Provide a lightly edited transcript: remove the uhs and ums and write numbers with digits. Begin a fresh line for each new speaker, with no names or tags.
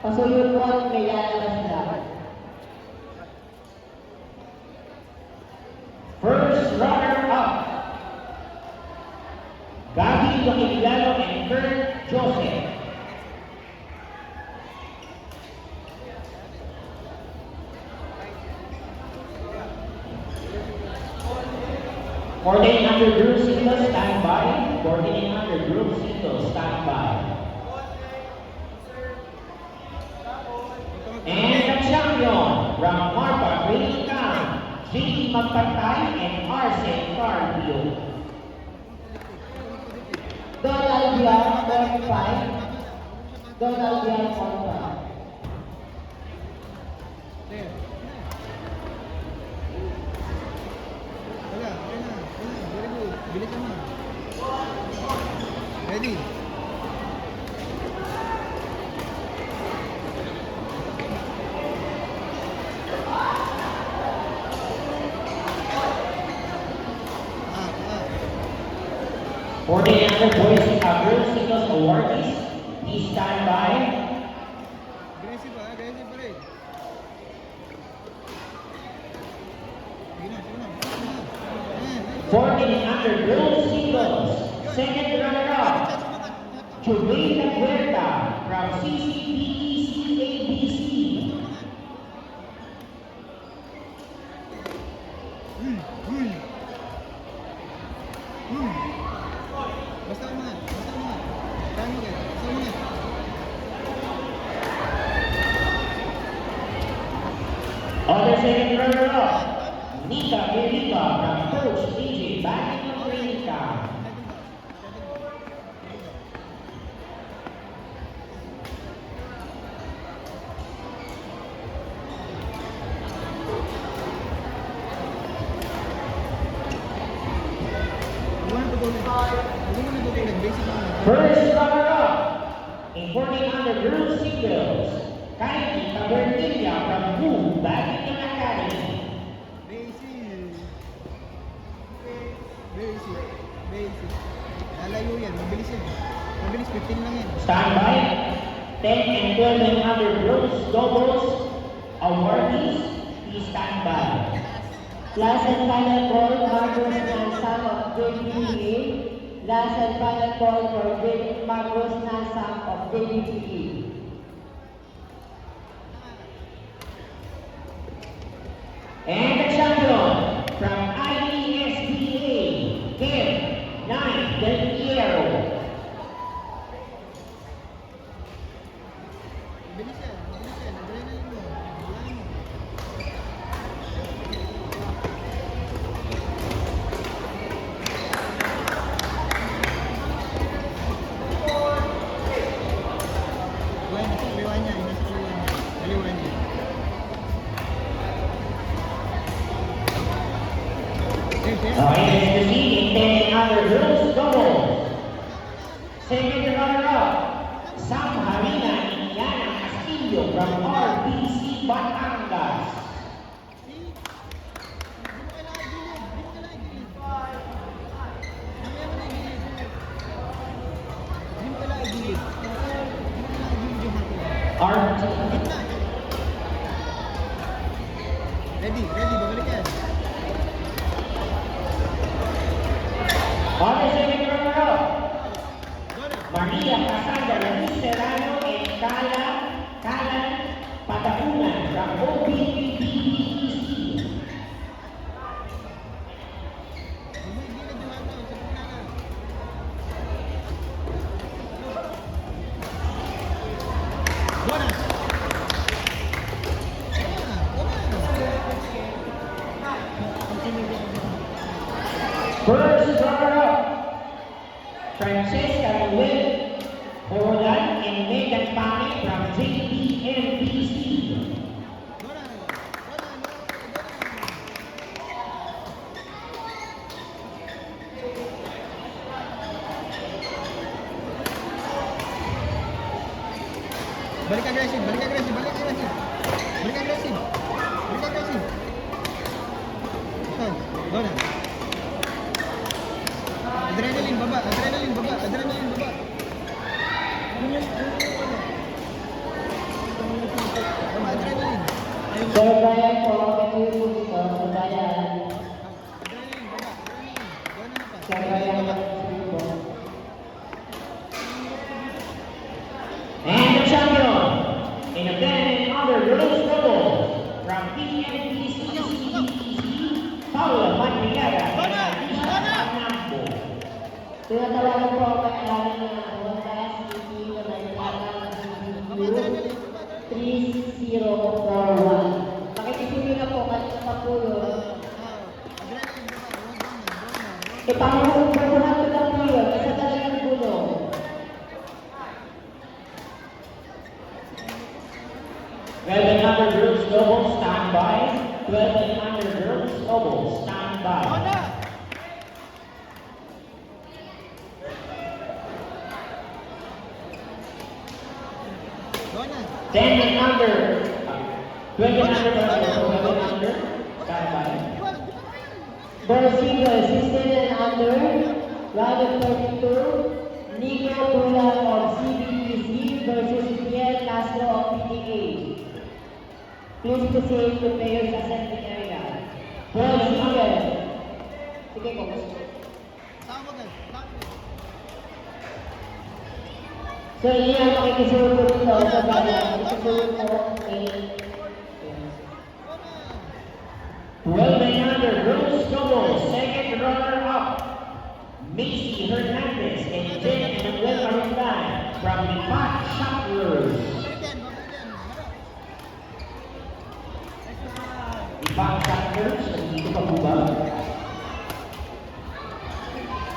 Pasulunod may lalabas na.
First runner-up, Gabi Loquillano and Kurt Joseph. Fourteen under group single stand by. 14 under group single stand by. And the champion from Marpa Training Camp, J.E. Magpantay and Arsen Carpio.
Donald Biar, 45. Donald Biar, kontra.
Bilisan mo. Ready?
For the under boys girls singles awardees, please stand by.
Aggressive pa rin. Sige na.
14 under girls singles, second runner-up, Julieta Huerta from CCPECABC.
Basta mo nga. Tama mo kayo. Basta mo nga.
Other second runner-up, Nika Perica from Coach AJ Bagging of Training Camp. First runner-up, in 14 under girls singles, Kaiki Tabernilla from Boom Bagging Academy.
Basic. Lalayo yan. Mabilis yan. Mabilis, 15 lang yan.
Stand by. 10 and 12 and under girls doubles awardees, please stand by.
Last and final call, Marcos Nansam of JBPA. Last and final call for Marcos Nansam of JBPA.
And the champion from IESBA, Kim 9 Del Piero.
Mabilis yan. Adrenaline mo. Wala mo. Nasa kaliwa niya. Kaliwa niya.
Okay, in 10 under girls doubles. Second runner-up, Sam Harina and Yana Castillo from RBC Batangas.
Ready, babalik yan.
On the second runner-up, Maria Casandra Luis Serrano and Kalan Patapunan from OBPBEC. First runner-up, Francesca Noel Horlan and Megan Pani from JPMBC.
Balik agresif. Gona. Adrenaline baba.
Sir Brian po, may po dito, Sir Brian.
Adrenaline, baba. Adrenaline. Gana na pa.
Sir Brian po.
And the champion in the men and other girls doubles from PNPCCDTC, Paula Manriara and Alicia Fernando.
Tinatawagan po ang kailangan niya ang Honda City na may
Baba,
CCU
adrenaline. Baba, adrenaline.
3041. Pakikisunin na po kanina pa po yun.
Adrenaline, baba. Huwag na.
Ipangunahan ko lang po yun. Isa talagang gulo.
Well, and under girls doubles stand by. 12 and under girls doubles stand by.
Gana.
10 and under. 12 and under. 12 and under. Stand by.
Boys single, 16 and under, round of 32, Nico Tulang of CBTC versus Pierre Castro of PTA. Please proceed to players assembly area. Boys single. Sige ko, gusto.
Tama ka.
So, iyan makikisuyo ko dito sa bayan. Makikisuyo ko kay...
Well, and under girls doubles second runner up. Macy Hernandez.